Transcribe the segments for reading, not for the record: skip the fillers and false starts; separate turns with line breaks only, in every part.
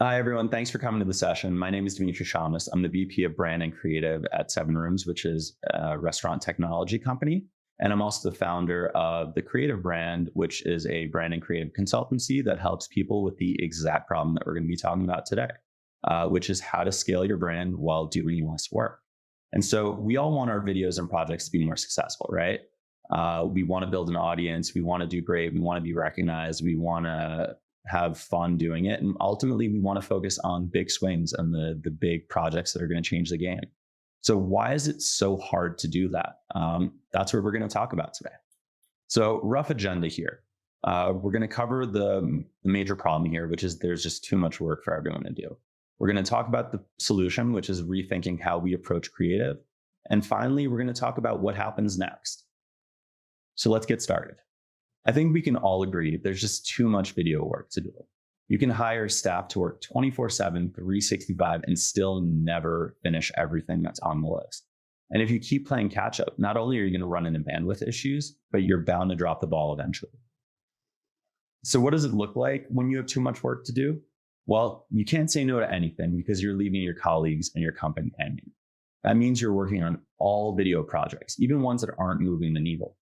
Hi, everyone. Thanks for coming to the session. My name is Dmitry Shamis. I'm the VP of Brand and Creative at SevenRooms, which is a restaurant technology company. And I'm also the founder of The Creative Brand, which is a brand and creative consultancy that helps people with the exact problem that we're going to be talking about today, which is how to scale your brand while doing less work. And so we all want our videos and projects to be more successful, right? We want to build an audience. We want to do great. We want to be recognized. We want to have fun doing it. And ultimately, we want to focus on big swings and the big projects that are going to change the game. So why is it so hard to do that? That's what we're going to talk about today. So rough agenda here. We're going to cover the major problem here, which is there's just too much work for everyone to do. We're going to talk about the solution, which is rethinking how we approach creative. And finally, we're going to talk about what happens next. So let's get started. I think we can all agree there's just too much video work to do. You can hire staff to work 24/7, 365, and still never finish everything that's on the list. And if you keep playing catch up, not only are you going to run into bandwidth issues, but you're bound to drop the ball eventually. So what does it look like when you have too much work to do? Well, you can't say no to anything because you're leaving your colleagues and your company hanging. That means you're working on all video projects, even ones that aren't moving the needle.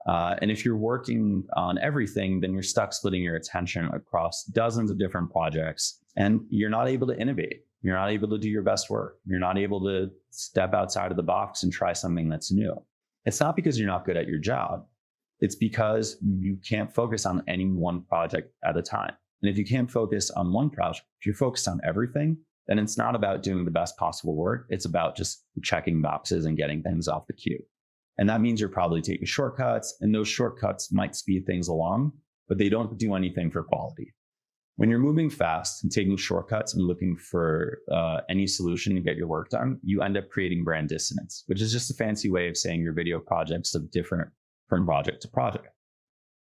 And if you're working on everything, then you're stuck splitting your attention across dozens of different projects, and you're not able to innovate. You're not able to do your best work. You're not able to step outside of the box and try something that's new. It's not because you're not good at your job. It's because you can't focus on any one project at a time. And if you can't focus on one project, if you're focused on everything, then it's not about doing the best possible work. It's about just checking boxes and getting things off the queue. And that means you're probably taking shortcuts, and those shortcuts might speed things along, but they don't do anything for quality. When you're moving fast and taking shortcuts and looking for any solution to get your work done, you end up creating brand dissonance, which is just a fancy way of saying your video projects look different from project to project.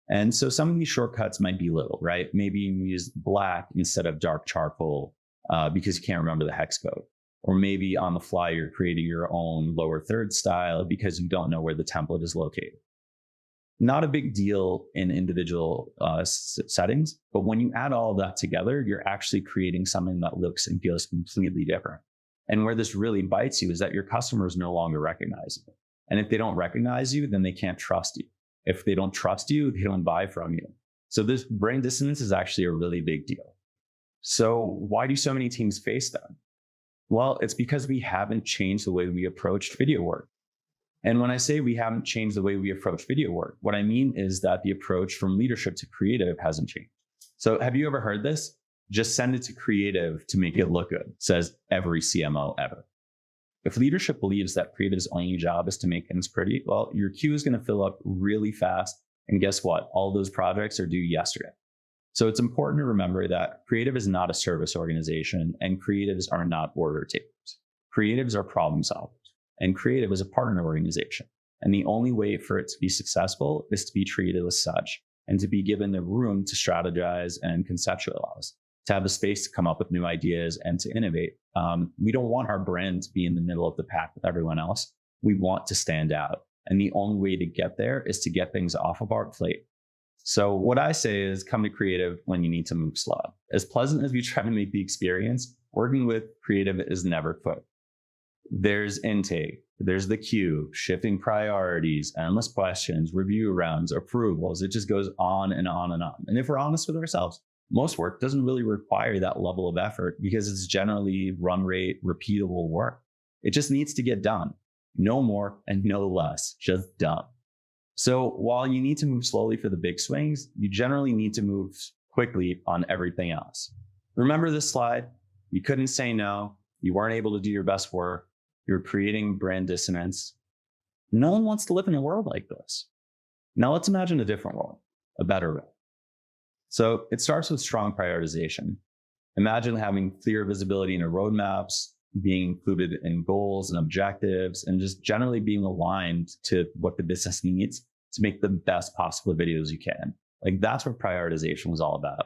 And so some of these shortcuts might be little, right? Maybe you use black instead of dark charcoal because you can't remember the hex code. Or maybe on the fly, you're creating your own lower third style because you don't know where the template is located. Not a big deal in individual settings, but when you add all of that together, you're actually creating something that looks and feels completely different. And where this really bites you is that your customers no longer recognize you. And if they don't recognize you, then they can't trust you. If they don't trust you, they don't buy from you. So this brain dissonance is actually a really big deal. So why do so many teams face that? Well, it's because we haven't changed the way we approached video work. And when I say we haven't changed the way we approach video work, what I mean is that the approach from leadership to creative hasn't changed. So have you ever heard this? Just send it to creative to make it look good, says every CMO ever. If leadership believes that creative's only job is to make things pretty, well, your queue is going to fill up really fast. And guess what? All those projects are due yesterday. So it's important to remember that creative is not a service organization and creatives are not order takers. Creatives are problem solvers and creative is a partner organization. And the only way for it to be successful is to be treated as such and to be given the room to strategize and conceptualize, to have the space to come up with new ideas and to innovate. We don't want our brand to be in the middle of the pack with everyone else. We want to stand out. And the only way to get there is to get things off of our plate. So what I say is come to creative when you need to move slow. As pleasant as we try to make the experience, working with creative is never quick. There's intake, there's the queue, shifting priorities, endless questions, review rounds, approvals. It just goes on and on and on. And if we're honest with ourselves, most work doesn't really require that level of effort because it's generally run rate, repeatable work. It just needs to get done. No more and no less, just done. So while you need to move slowly for the big swings, you generally need to move quickly on everything else. Remember this slide? You couldn't say no. You weren't able to do your best work. You're creating brand dissonance. No one wants to live in a world like this. Now let's imagine a different world, a better world. So it starts with strong prioritization. Imagine having clear visibility into roadmaps, being included in goals and objectives, and just generally being aligned to what the business needs to make the best possible videos you can. Like that's what prioritization was all about.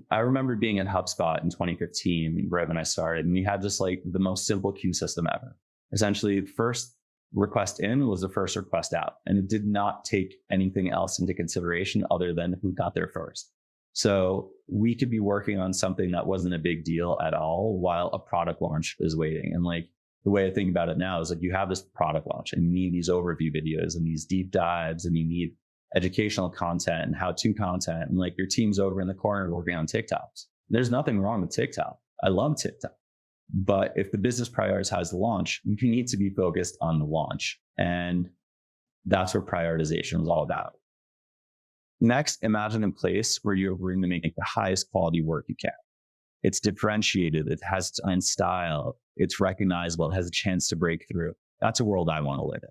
I remember being at HubSpot in 2015, right when I started, and we had just like the most simple queue system ever. Essentially, the first request in was the first request out, and it did not take anything else into consideration other than who got there first. So we could be working on something that wasn't a big deal at all while a product launch is waiting. And like the way I think about it now is like you have this product launch and you need these overview videos and these deep dives and you need educational content and how-to content. And like your team's over in the corner working on TikToks. There's nothing wrong with TikTok. I love TikTok. But if the business prioritizes the launch, you need to be focused on the launch. And that's what prioritization is all about. Next, imagine a place where you're going to make the highest quality work you can. It's differentiated, it has its own style, it's recognizable, it has a chance to break through. That's a world I want to live in.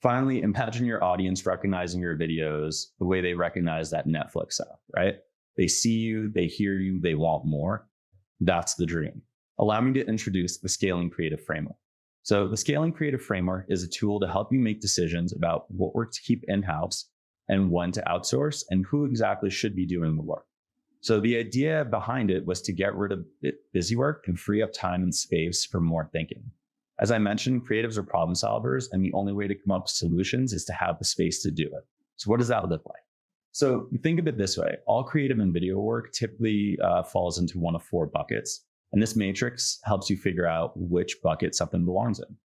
Finally, imagine your audience recognizing your videos the way they recognize that Netflix app, right? They see you, they hear you, they want more. That's the dream. Allow me to introduce the Scaling Creative Framework. So the Scaling Creative Framework is a tool to help you make decisions about what work to keep in-house and when to outsource and who exactly should be doing the work. So the idea behind it was to get rid of busy work and free up time and space for more thinking. As I mentioned, creatives are problem solvers, and the only way to come up with solutions is to have the space to do it. So what does that look like? So think of it this way. All creative and video work typically falls into one of 4 buckets. And this matrix helps you figure out which bucket something belongs in.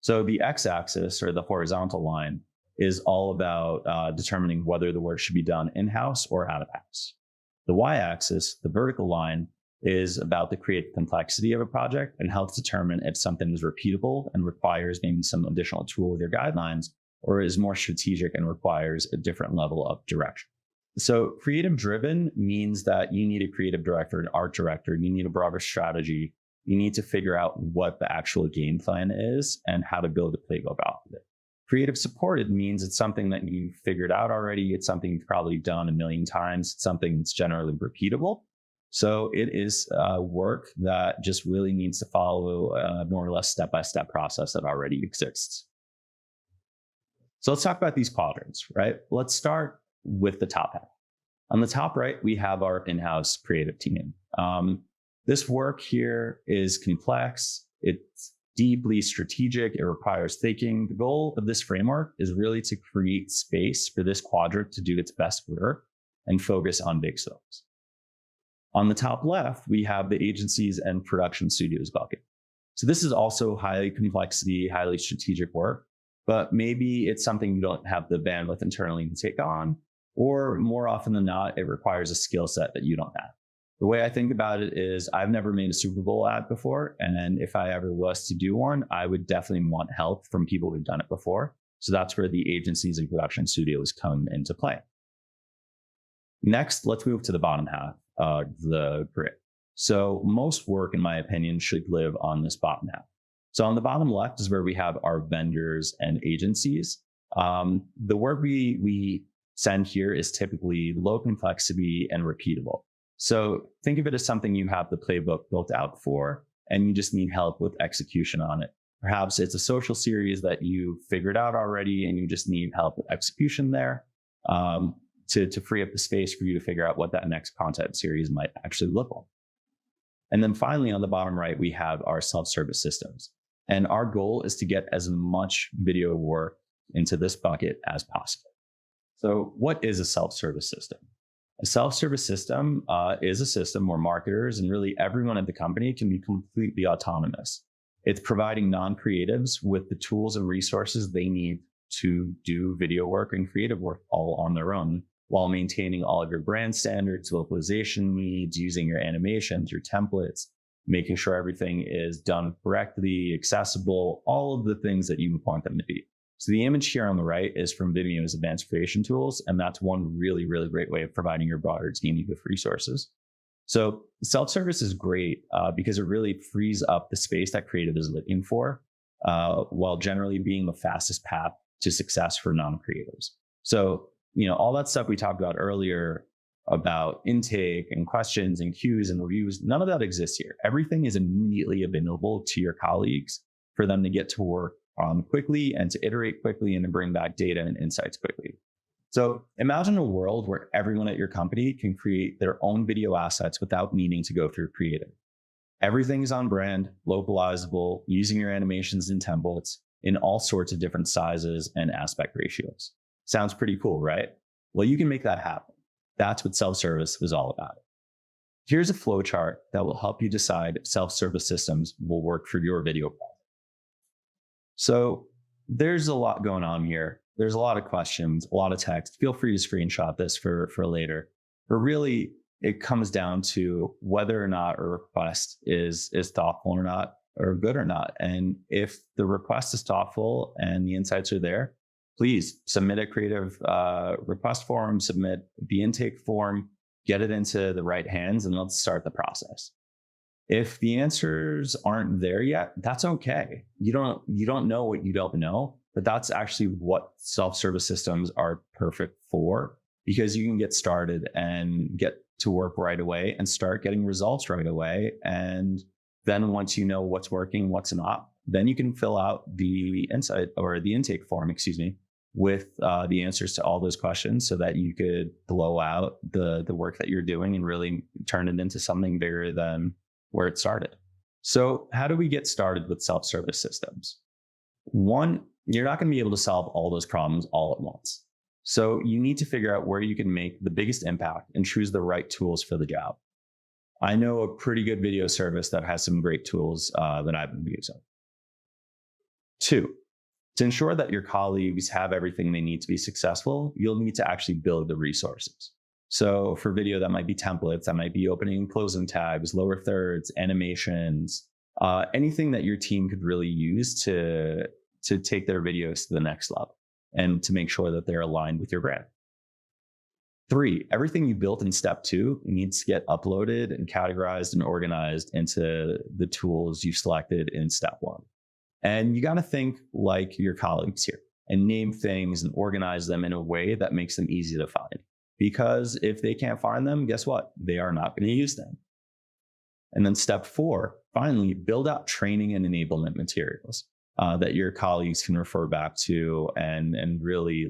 So the x-axis, or the horizontal line, is all about determining whether the work should be done in-house or out-of-house. The y-axis, the vertical line, is about the creative complexity of a project and helps determine if something is repeatable and requires maybe some additional tool with your guidelines, or is more strategic and requires a different level of direction. So creative driven means that you need a creative director, an art director, you need a broader strategy. You need to figure out what the actual game plan is and how to build a playbook off of it. Creative supported means it's something that you've figured out already. It's something you've probably done a million times. It's something that's generally repeatable. So it is work that just really needs to follow a more or less step-by-step process that already exists. So let's talk about these quadrants, right? Let's start with the top half. On the top right, we have our in-house creative team. This work here is complex. It's deeply strategic. It requires thinking. The goal of this framework is really to create space for this quadrant to do its best work and focus on big scopes. On the top left, we have the agencies and production studios bucket. So this is also highly complexity, highly strategic work, but maybe it's something you don't have the bandwidth internally to take on, or more often than not, it requires a skill set that you don't have. The way I think about it is I've never made a Super Bowl ad before. And if I ever was to do one, I would definitely want help from people who've done it before. So that's where the agencies and production studios come into play. Next, let's move to the bottom half of the grid. So most work, in my opinion, should live on this bottom half. So on the bottom left is where we have our vendors and agencies. The work we send here is typically low complexity and repeatable. So think of it as something you have the playbook built out for, and you just need help with execution on it. Perhaps it's a social series that you figured out already, and you just need help with execution there to free up the space for you to figure out what that next content series might actually look like. And then finally, on the bottom right, we have our self-service systems. And our goal is to get as much video work into this bucket as possible. So what is a self-service system? A self-service system is a system where marketers and really everyone at the company can be completely autonomous. It's providing non-creatives with the tools and resources they need to do video work and creative work all on their own, while maintaining all of your brand standards, localization needs, using your animations, your templates, making sure everything is done correctly, accessible, all of the things that you want them to be. So the image here on the right is from Vimeo's advanced creation tools, and that's one really, really great way of providing your broader team with resources. So self-service is great because it really frees up the space that creative is looking for, while generally being the fastest path to success for non-creatives. So, all that stuff we talked about earlier about intake and questions and queues and reviews, none of that exists here. Everything is immediately available to your colleagues for them to get to work on quickly and to iterate quickly and to bring back data and insights quickly. So imagine a world where everyone at your company can create their own video assets without needing to go through creative. Everything is on brand, localizable, using your animations and templates in all sorts of different sizes and aspect ratios. Sounds pretty cool, right? Well, you can make that happen. That's what self-service was all about. Here's a flow chart that will help you decide if self-service systems will work for your video project. So there's a lot going on here. There's a lot of questions, a lot of text. Feel free to screenshot this for later. But really, it comes down to whether or not a request is thoughtful or not, or good or not. And if the request is thoughtful and the insights are there, please submit a creative request form, submit the intake form, get it into the right hands, and let's start the process. If the answers aren't there yet, that's okay. You don't know what you don't know, but that's actually what self-service systems are perfect for, because you can get started and get to work right away and start getting results right away. And then once you know what's working, what's not, then you can fill out the insight or the intake form, with the answers to all those questions, so that you could blow out the work that you're doing and really turn it into something bigger than where it started. So how do we get started with self-service systems? One, you're not going to be able to solve all those problems all at once. So you need to figure out where you can make the biggest impact and choose the right tools for the job. I know a pretty good video service that has some great tools that I've been using. Two, to ensure that your colleagues have everything they need to be successful, you'll need to actually build the resources. So for video, that might be templates, that might be opening and closing tags, lower thirds, animations, anything that your team could really use to take their videos to the next level and to make sure that they're aligned with your brand. Three, everything you built in step 2 needs to get uploaded and categorized and organized into the tools you selected in step 1. And you got to think like your colleagues here and name things and organize them in a way that makes them easy to find. Because if they can't find them, guess what? They are not going to use them. And then step 4, finally, build out training and enablement materials that your colleagues can refer back to and really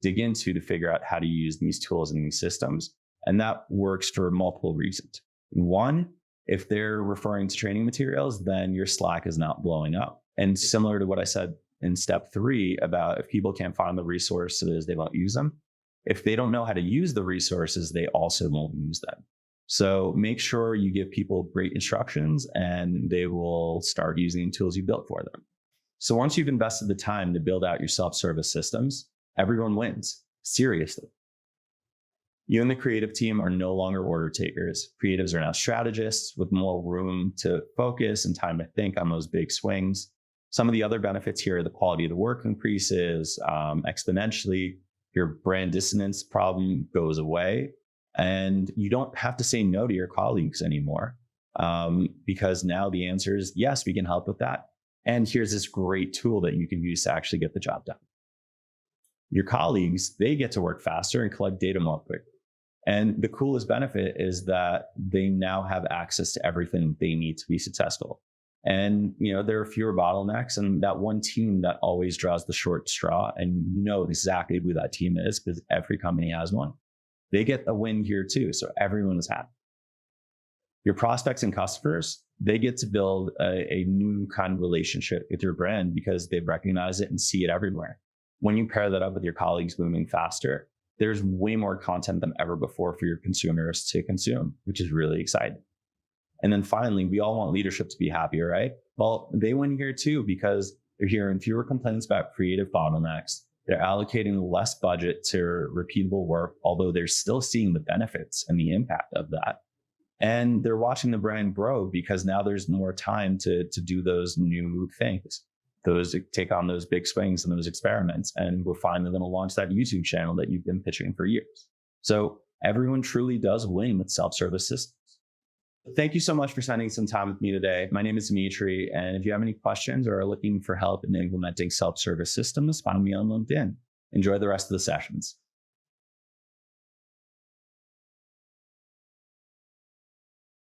dig into to figure out how to use these tools and these systems. And that works for multiple reasons. One, if they're referring to training materials, then your Slack is not blowing up. And similar to what I said in step 3 about if people can't find the resources, they won't use them. If they don't know how to use the resources, they also won't use them. So make sure you give people great instructions and they will start using the tools you built for them. So once you've invested the time to build out your self-service systems, everyone wins. Seriously. You and the creative team are no longer order takers. Creatives are now strategists with more room to focus and time to think on those big swings. Some of the other benefits here are the quality of the work increases exponentially. Your brand dissonance problem goes away, and you don't have to say no to your colleagues anymore because now the answer is yes, we can help with that. And here's this great tool that you can use to actually get the job done. Your colleagues, they get to work faster and collect data more quickly. And the coolest benefit is that they now have access to everything they need to be successful. And, there are fewer bottlenecks, and that one team that always draws the short straw, and you know exactly who that team is because every company has one. They get a win here too. So everyone is happy. Your prospects and customers, they get to build a new kind of relationship with your brand because they recognize it and see it everywhere. When you pair that up with your colleagues moving faster, there's way more content than ever before for your consumers to consume, which is really exciting. And then finally, we all want leadership to be happier, right? Well, they win here too because they're hearing fewer complaints about creative bottlenecks. They're allocating less budget to repeatable work, although they're still seeing the benefits and the impact of that. And they're watching the brand grow because now there's more time to do those new things, take on those big swings and those experiments. And we're finally going to launch that YouTube channel that you've been pitching for years. So everyone truly does win with self-service systems. Thank you so much for spending some time with me today. My name is Dmitry, and if you have any questions or are looking for help in implementing self-service systems, find me on LinkedIn. Enjoy the rest of the sessions.